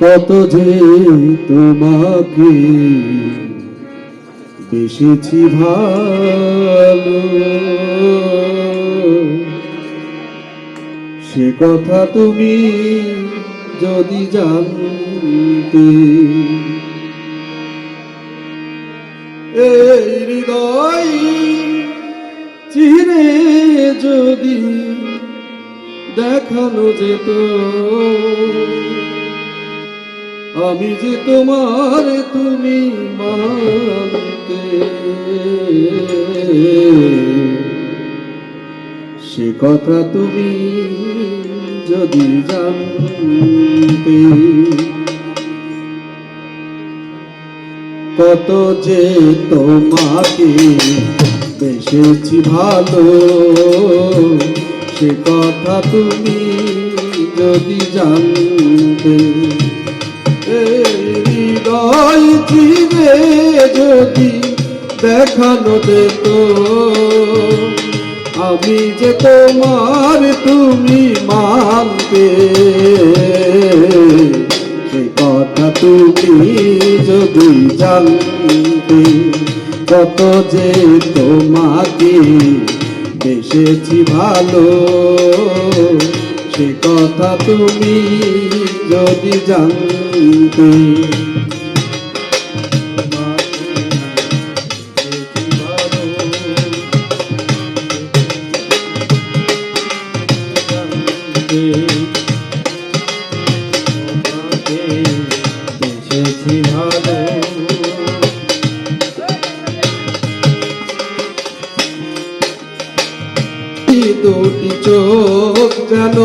কত যে তোমাকে বেসেছি ভালো, সে কথা তুমি যদি জানতে, এই হৃদয় চিরে যদি দেখানো যেত আমি যে তোমার তুমি মানতে, সে কথা তুমি যদি জানতে, কত যে তোমাকে বেসেছি ভালো, সে কথা তুমি যদি জানতে, হৃদয় চিরে যদি দেখানো যেত আমি যে তোমার তুমি মানতে, সে কথা তুমি যদি জানতে, কত যে তোমাকে বেসেছি ভালো, সে কথা তুমি যদি জানতে, বেসেছি ভালো, দুটি চোখ যেন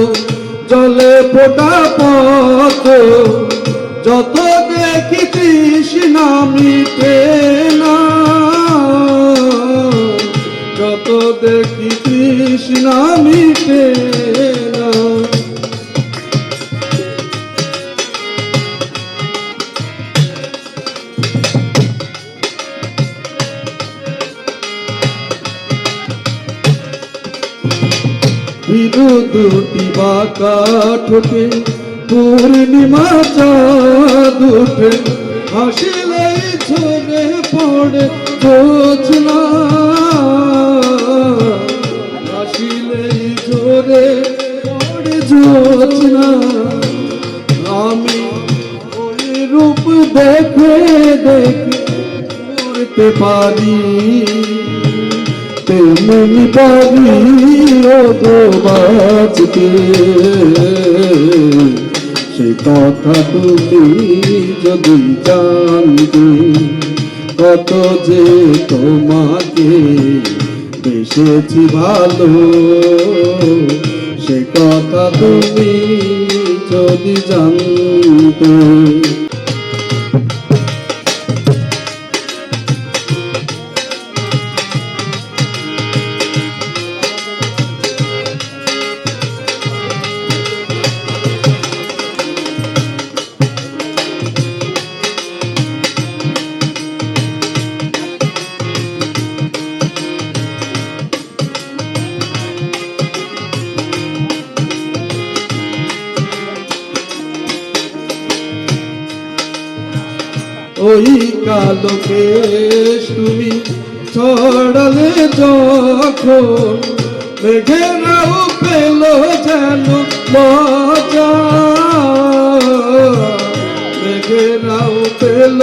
জলে ফোটা পথ, যত দেখি তৃষ্ণা মিটে না, যত দেখি তৃষ্ণা মিটে না, বিদু দুটি বাঁকা ঠোঁটে পূর্ণিমা চাঁদ উঠে, হাসিলে ঝরে পড়ে জোছনা, হাসিলে ঝরে পড়ে জোছনা, আমি ওই রূপ দেখে দেখে করতে পারি, তেমনি পারি ও গো বাঁচতে, সে কথা তুমি যদি জানতে, কত যে তোমাকে বেসেছি ভালো, সে কথা তুমি যদি জানতে, ওই কালো কেশ তুমি ছড়ালে যখন, মেঘেরাও পেল যেন লজ্জা, মেঘেরাও পেল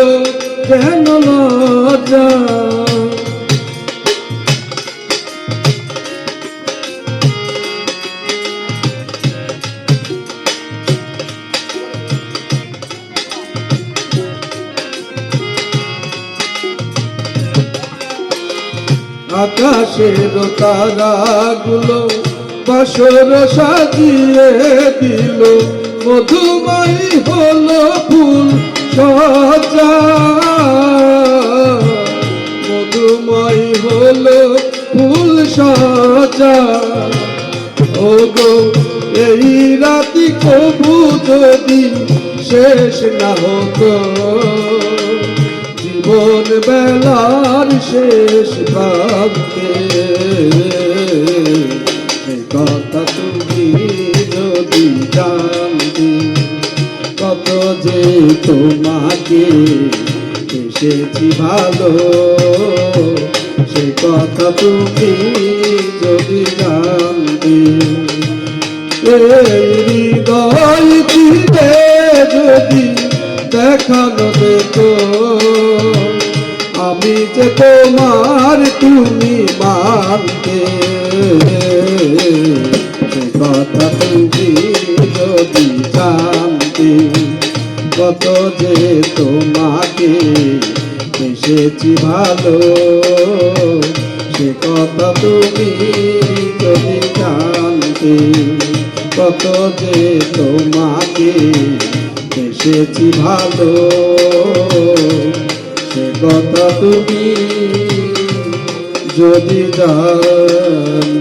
যেন লজ্জা, আকাশের তারাগুলো বাসর সাজিয়ে দিল, মধুময়ী হলো ফুল সজ্জা, মধুময়ী হলো ফুল সজ্জা, ও গো এই রাতি কবু যদি শেষ না হতো, জীবন বেলার শেষ প্রান্তে, সে কথা তুমি যদি জানতে, কত যে তোমাকে এসেছি ভালো, সে কথা তুমি যদি জানতে। এই হৃদয় চিরে যদি দেখানো যেত, আমি যে তোমার তুমি মানতে। সে কথা তুমি যদি জানতে, কত যে তোমাকে এসেছি ভালো, সে কথা তুমি যদি জানতে। কত যে তোমাকে এসেছি ভালো, সে কথা তুমি যদি জানতে।